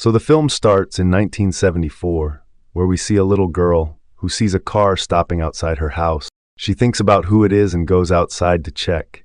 So the film starts in 1974, where we see a little girl who sees a car stopping outside her house. She thinks about who it is and goes outside to check,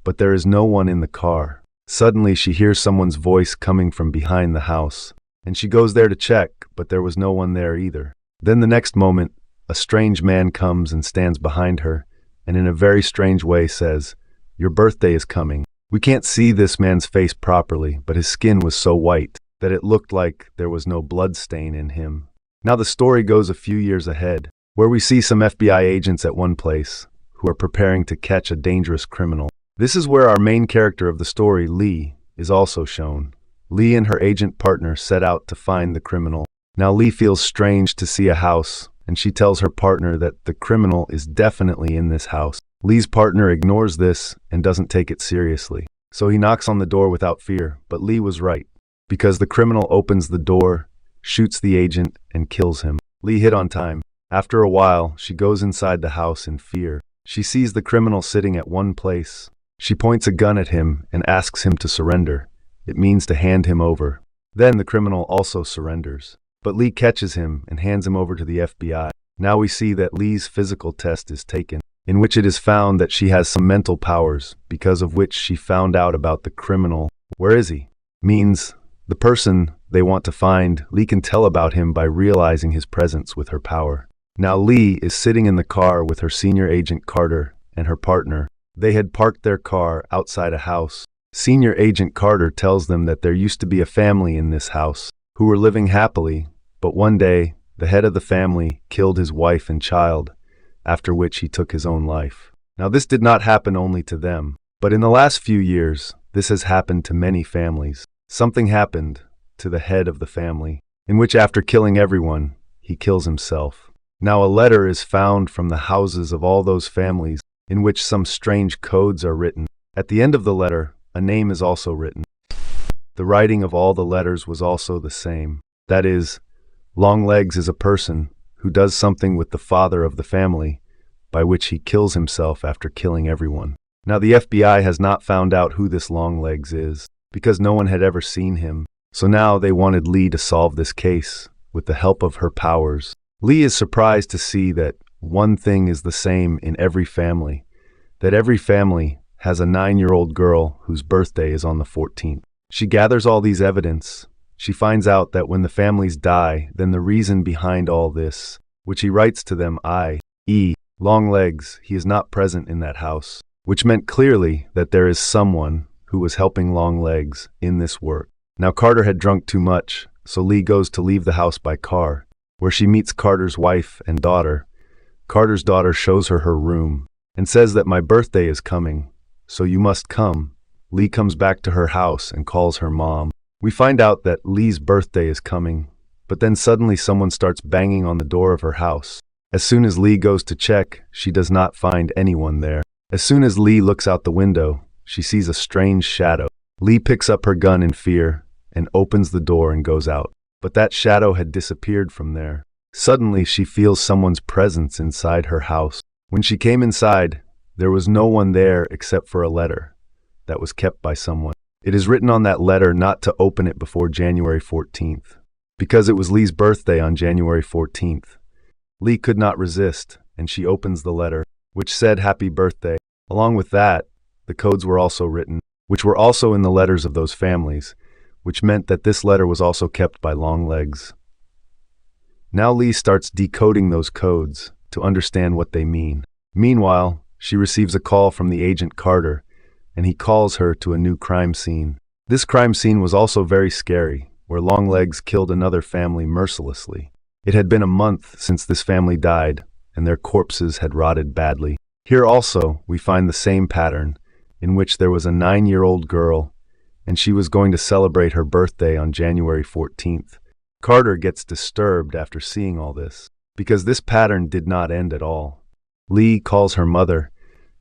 but there is no one in the car. Suddenly she hears someone's voice coming from behind the house, and she goes there to check, but there was no one there either. Then the next moment, a strange man comes and stands behind her, and in a very strange way says, "Your birthday is coming." We can't see this man's face properly, but his skin was so white that it looked like there was no blood stain in him. Now the story goes a few years ahead, where we see some FBI agents at one place who are preparing to catch a dangerous criminal. This is where our main character of the story, Lee, is also shown. Lee and her agent partner set out to find the criminal. Now Lee feels strange to see a house, and she tells her partner that the criminal is definitely in this house. Lee's partner ignores this and doesn't take it seriously. So he knocks on the door without fear, but Lee was right, because the criminal opens the door, shoots the agent, and kills him. Lee hit on time. After a while, she goes inside the house in fear. She sees the criminal sitting at one place. She points a gun at him and asks him to surrender. It means to hand him over. Then the criminal also surrenders. But Lee catches him and hands him over to the FBI. Now we see that Lee's physical test is taken, in which it is found that she has some mental powers, because of which she found out about the criminal. Where is he? Means the person they want to find. Lee can tell about him by realizing his presence with her power. Now Lee is sitting in the car with her senior agent Carter and her partner. They had parked their car outside a house. Senior Agent Carter tells them that there used to be a family in this house who were living happily, but one day the head of the family killed his wife and child, after which he took his own life. Now this did not happen only to them, but in the last few years, this has happened to many families. Something happened to the head of the family, in which after killing everyone, he kills himself. Now a letter is found from the houses of all those families, in which some strange codes are written. At the end of the letter, a name is also written. The writing of all the letters was also the same. That is, Longlegs is a person who does something with the father of the family, by which he kills himself after killing everyone. Now the FBI has not found out who this Longlegs is, because no one had ever seen him. So now they wanted Lee to solve this case with the help of her powers. Lee is surprised to see that one thing is the same in every family, that every family has a 9-year-old girl whose birthday is on the 14th. She gathers all these evidence. She finds out that when the families die, then the reason behind all this, which he writes to them, i.e., Longlegs, he is not present in that house, which meant clearly that there is someone who was helping Longlegs in this work. Now Carter had drunk too much, so Lee goes to leave the house by car, where she meets Carter's wife and daughter. Carter's daughter shows her her room and says that my birthday is coming, so you must come. Lee comes back to her house and calls her mom. We find out that Lee's birthday is coming, but then suddenly someone starts banging on the door of her house. As soon as Lee goes to check, she does not find anyone there. As soon as Lee looks out the window, she sees a strange shadow. Lee picks up her gun in fear and opens the door and goes out. But that shadow had disappeared from there. Suddenly, she feels someone's presence inside her house. When she came inside, there was no one there except for a letter that was kept by someone. It is written on that letter not to open it before January 14th, because it was Lee's birthday on January 14th. Lee could not resist, and she opens the letter, which said happy birthday. Along with that, the codes were also written, which were also in the letters of those families, which meant that this letter was also kept by Longlegs. Now Lee starts decoding those codes to understand what they mean. Meanwhile, she receives a call from the agent Carter, and he calls her to a new crime scene. This crime scene was also very scary, where Longlegs killed another family mercilessly. It had been a month since this family died, and their corpses had rotted badly. Here also, we find the same pattern, in which there was a 9-year-old girl, and she was going to celebrate her birthday on January 14th. Carter gets disturbed after seeing all this, because this pattern did not end at all. Lee calls her mother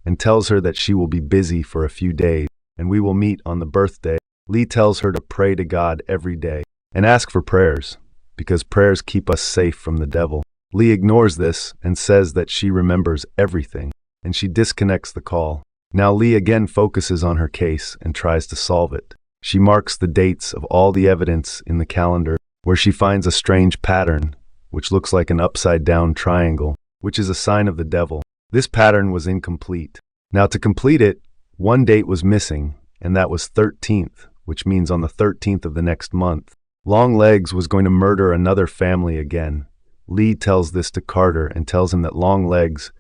and tells her that she will be busy for a few days, and we will meet on the birthday. Lee tells her to pray to God every day and ask for prayers, because prayers keep us safe from the devil. Lee ignores this and says that she remembers everything, and she disconnects the call. Now Lee again focuses on her case and tries to solve it. She marks the dates of all the evidence in the calendar, where she finds a strange pattern, which looks like an upside-down triangle, which is a sign of the devil. This pattern was incomplete. Now, to complete it, one date was missing, and that was 13th, which means on the 13th of the next month, Longlegs was going to murder another family again. Lee tells this to Carter and tells him that Longlegs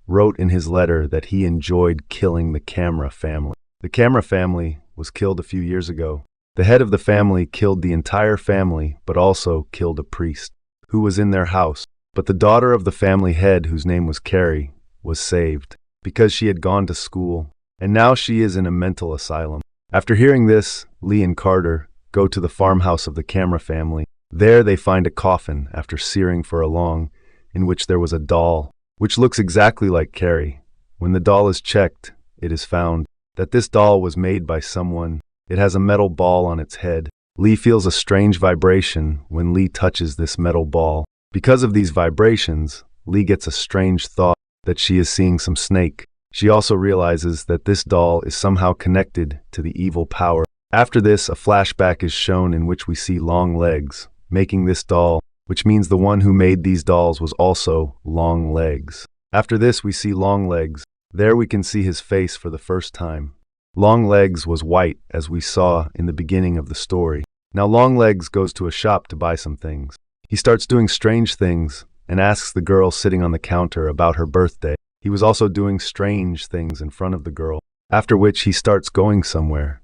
wrote in his letter that he enjoyed killing the Camera family. The Camera family was killed a few years ago. The head of the family killed the entire family, but also killed a priest who was in their house. But the daughter of the family head, whose name was Carrie, was saved because she had gone to school, and now she is in a mental asylum. After hearing this, Lee and Carter go to the farmhouse of the Camera family. There they find a coffin after searing for a long, in which there was a doll, which looks exactly like Carrie. When the doll is checked, it is found that this doll was made by someone. It has a metal ball on its head. Lee feels a strange vibration when Lee touches this metal ball. Because of these vibrations, Lee gets a strange thought that she is seeing some snake. She also realizes that this doll is somehow connected to the evil power. After this, a flashback is shown in which we see Longlegs making this doll, which means the one who made these dolls was also Longlegs. After this, we see Longlegs. There we can see his face for the first time. Longlegs was white, as we saw in the beginning of the story. Now Longlegs goes to a shop to buy some things. He starts doing strange things and asks the girl sitting on the counter about her birthday. He was also doing strange things in front of the girl, after which he starts going somewhere.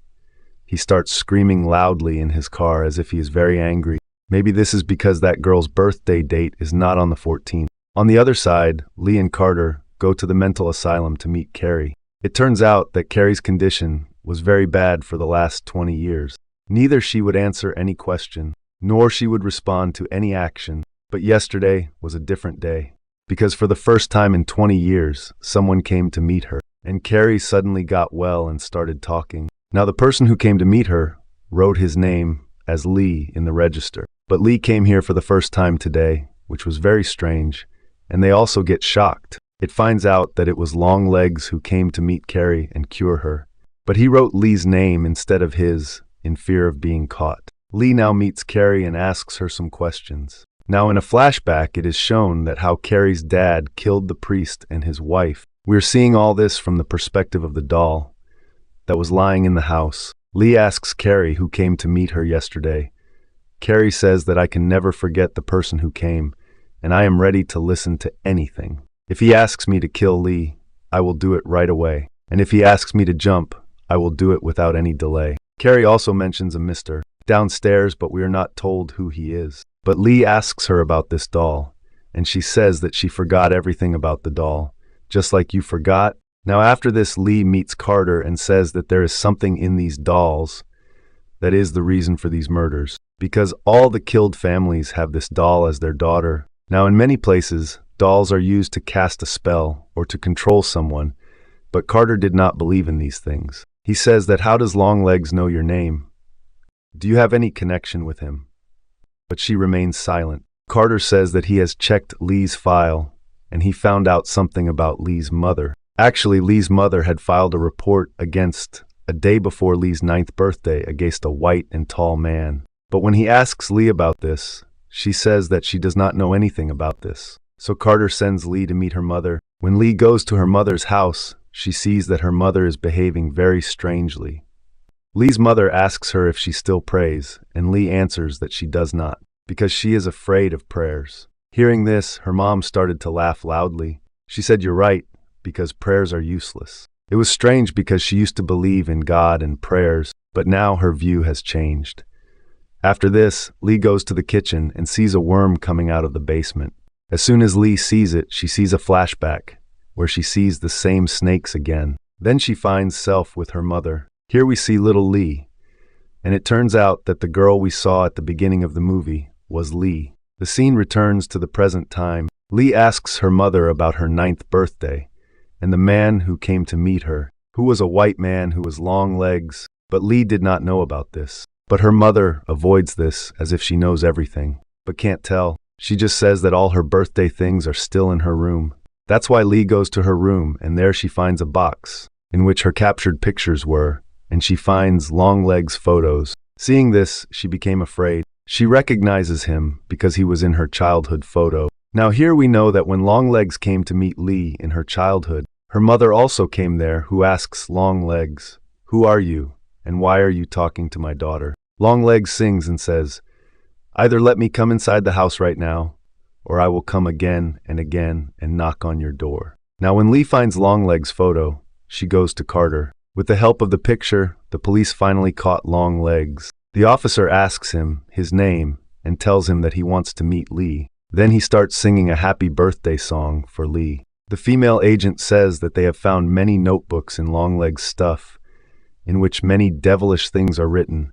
He starts screaming loudly in his car as if he is very angry. Maybe this is because that girl's birthday date is not on the 14th. On the other side, Lee and Carter go to the mental asylum to meet Carrie. It turns out that Carrie's condition was very bad for the last 20 years. Neither she would answer any question, nor she would respond to any action. But yesterday was a different day, because for the first time in 20 years, someone came to meet her, and Carrie suddenly got well and started talking. Now the person who came to meet her wrote his name as Lee in the register. But Lee came here for the first time today, which was very strange, and they also get shocked. It finds out that it was Longlegs who came to meet Carrie and cure her. But he wrote Lee's name instead of his, in fear of being caught. Lee now meets Carrie and asks her some questions. Now in a flashback, it is shown that how Carrie's dad killed the priest and his wife. We're seeing all this from the perspective of the doll that was lying in the house. Lee asks Carrie who came to meet her yesterday. Carrie says that I can never forget the person who came, and I am ready to listen to anything. If he asks me to kill Lee, I will do it right away. And if he asks me to jump, I will do it without any delay. Carrie also mentions a Mr. downstairs, but we are not told who he is. But Lee asks her about this doll, and she says that she forgot everything about the doll, just like you forgot. Now after this, Lee meets Carter and says that there is something in these dolls that is the reason for these murders, because all the killed families have this doll as their daughter. Now in many places, dolls are used to cast a spell or to control someone, but Carter did not believe in these things. He says that how does Longlegs know your name? Do you have any connection with him? But she remains silent. Carter says that he has checked Lee's file, and he found out something about Lee's mother. Actually, Lee's mother had filed a report against a day before Lee's 9th birthday against a white and tall man. But when he asks Lee about this, she says that she does not know anything about this. So Carter sends Lee to meet her mother. When Lee goes to her mother's house, she sees that her mother is behaving very strangely. Lee's mother asks her if she still prays, and Lee answers that she does not, because she is afraid of prayers. Hearing this, her mom started to laugh loudly. She said, "You're right, because prayers are useless." It was strange because she used to believe in God and prayers, but now her view has changed. After this, Lee goes to the kitchen and sees a worm coming out of the basement. As soon as Lee sees it, she sees a flashback, where she sees the same snakes again. Then she finds self with her mother. Here we see little Lee, and it turns out that the girl we saw at the beginning of the movie was Lee. The scene returns to the present time. Lee asks her mother about her 9th birthday, and the man who came to meet her, who was a white man who was Longlegs, but Lee did not know about this. But her mother avoids this as if she knows everything, but can't tell. She just says that all her birthday things are still in her room. That's why Lee goes to her room, and there she finds a box in which her captured pictures were, and she finds Longlegs' photos. Seeing this, she became afraid. She recognizes him because he was in her childhood photo. Now here we know that when Longlegs came to meet Lee in her childhood, her mother also came there, who asks Longlegs, "Who are you, and why are you talking to my daughter?" Longlegs sings and says, "Either let me come inside the house right now, or I will come again and knock on your door." Now when Lee finds Longlegs' photo, she goes to Carter. With the help of the picture, the police finally caught Longlegs. The officer asks him his name and tells him that he wants to meet Lee. Then he starts singing a happy birthday song for Lee. The female agent says that they have found many notebooks in Longlegs' stuff, in which many devilish things are written,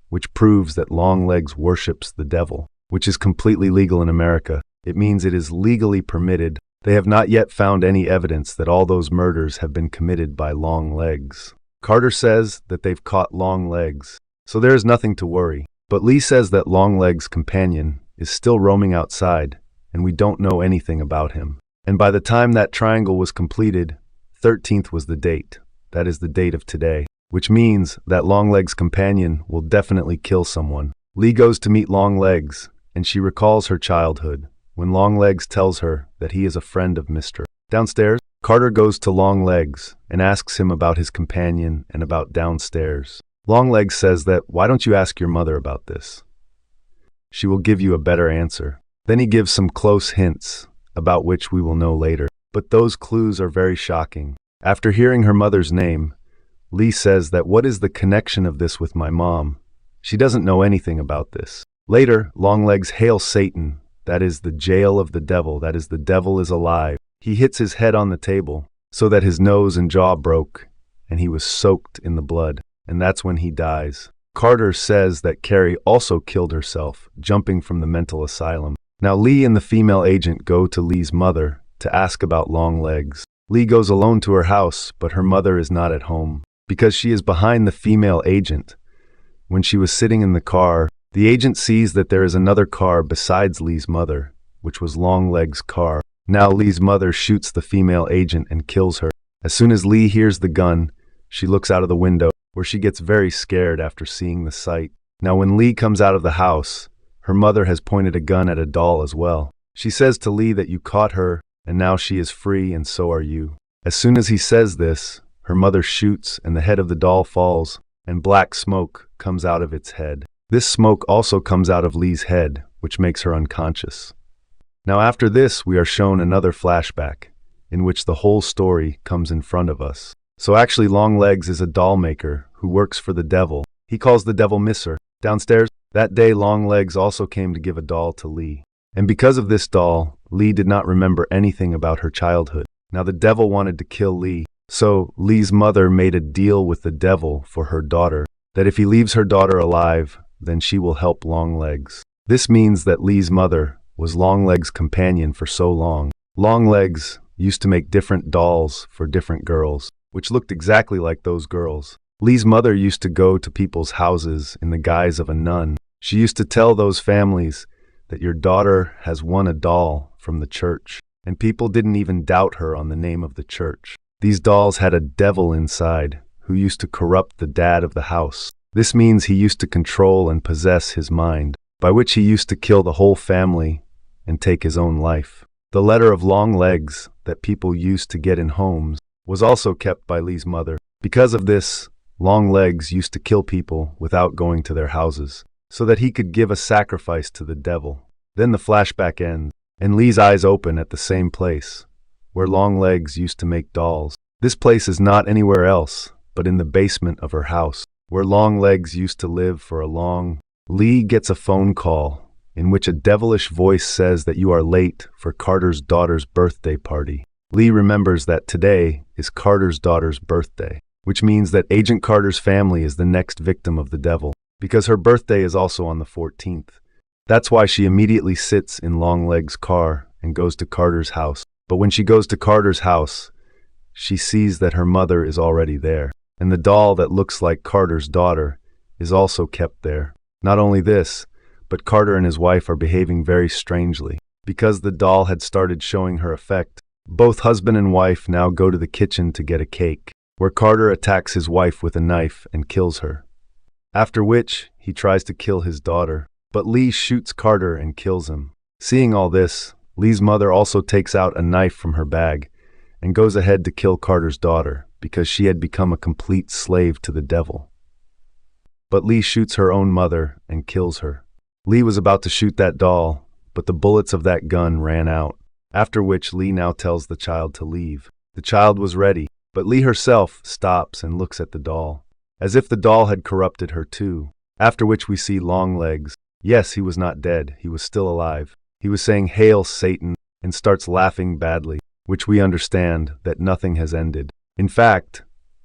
which proves that Longlegs worships the devil, which is completely legal in America. It means it is legally permitted. They have not yet found any evidence that all those murders have been committed by Longlegs. Carter says that they've caught Longlegs, so there is nothing to worry. But Lee says that Longlegs' companion is still roaming outside, and we don't know anything about him. And by the time that triangle was completed, 13th was the date. That is the date of today, which means that Longlegs' companion will definitely kill someone. Lee goes to meet Longlegs, and she recalls her childhood, when Longlegs tells her that he is a friend of Mr. Downstairs. Carter goes to Longlegs and asks him about his companion and about downstairs. Longlegs says that, "Why don't you ask your mother about this? She will give you a better answer." Then he gives some close hints, about which we will know later. But those clues are very shocking. After hearing her mother's name, Lee says that, "What is the connection of this with my mom? She doesn't know anything about this." Later, Longlegs hails Satan. That is the jail of the devil. That is, the devil is alive. He hits his head on the table so that his nose and jaw broke, and he was soaked in the blood. And that's when he dies. Carter says that Carrie also killed herself, jumping from the mental asylum. Now Lee and the female agent go to Lee's mother to ask about Longlegs. Lee goes alone to her house, but her mother is not at home, because she is behind the female agent. When she was sitting in the car, the agent sees that there is another car besides Lee's mother, which was Longlegs' car. Now Lee's mother shoots the female agent and kills her. As soon as Lee hears the gun, she looks out of the window, where she gets very scared after seeing the sight. Now when Lee comes out of the house, her mother has pointed a gun at a doll as well. She says to Lee that you caught her, and now she is free and so are you. As soon as he says this, her mother shoots and the head of the doll falls, and black smoke comes out of its head. This smoke also comes out of Lee's head, which makes her unconscious. Now after this, we are shown another flashback, in which the whole story comes in front of us. So actually Longlegs is a doll maker who works for the devil. He calls the devil Mr. Downstairs. That day Longlegs also came to give a doll to Lee. And because of this doll, Lee did not remember anything about her childhood. Now the devil wanted to kill Lee, so Lee's mother made a deal with the devil for her daughter, that if he leaves her daughter alive, then she will help Longlegs. This means that Lee's mother was Longlegs' companion for so long. Longlegs used to make different dolls for different girls, which looked exactly like those girls. Lee's mother used to go to people's houses in the guise of a nun. She used to tell those families that your daughter has won a doll from the church, and people didn't even doubt her on the name of the church. These dolls had a devil inside who used to corrupt the dad of the house. This means he used to control and possess his mind, by which he used to kill the whole family and take his own life. The letter of Longlegs that people used to get in homes was also kept by Lee's mother. Because of this, Longlegs used to kill people without going to their houses, so that he could give a sacrifice to the devil. Then the flashback ends, and Lee's eyes open at the same place, where Longlegs used to make dolls. This place is not anywhere else, but in the basement of her house, where Longlegs used to live for a long. Lee gets a phone call, in which a devilish voice says that you are late for Carter's daughter's birthday party. Lee remembers that today is Carter's daughter's birthday, which means that Agent Carter's family is the next victim of the devil, because her birthday is also on the 14th. That's why she immediately sits in Longlegs' car and goes to Carter's house. But when she goes to Carter's house, she sees that her mother is already there, and the doll that looks like Carter's daughter is also kept there. Not only this, but Carter and his wife are behaving very strangely. Because the doll had started showing her effect, both husband and wife now go to the kitchen to get a cake. where Carter attacks his wife with a knife and kills her. After which, he tries to kill his daughter, but Lee shoots Carter and kills him. Seeing all this, Lee's mother also takes out a knife from her bag and goes ahead to kill Carter's daughter because she had become a complete slave to the devil. But Lee shoots her own mother and kills her. Lee was about to shoot that doll, but the bullets of that gun ran out, after which Lee now tells the child to leave. The child was ready, but Lee herself stops and looks at the doll, as if the doll had corrupted her too. After which we see Longlegs. Yes, he was not dead, he was still alive. He was saying, "Hail, Satan," and starts laughing badly, which we understand that nothing has ended. In fact,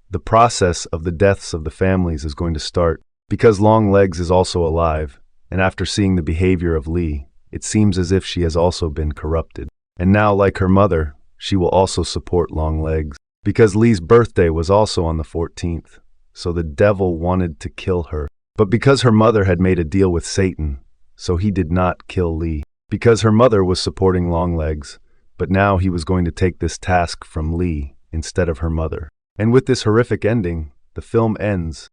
the process of the deaths of the families is going to start, because Longlegs is also alive, and after seeing the behavior of Lee, it seems as if she has also been corrupted. And now, like her mother, she will also support Longlegs, because Lee's birthday was also on the 14th, so the devil wanted to kill her. But because her mother had made a deal with Satan, so he did not kill Lee, because her mother was supporting Longlegs, but now he was going to take this task from Lee instead of her mother. And with this horrific ending, the film ends,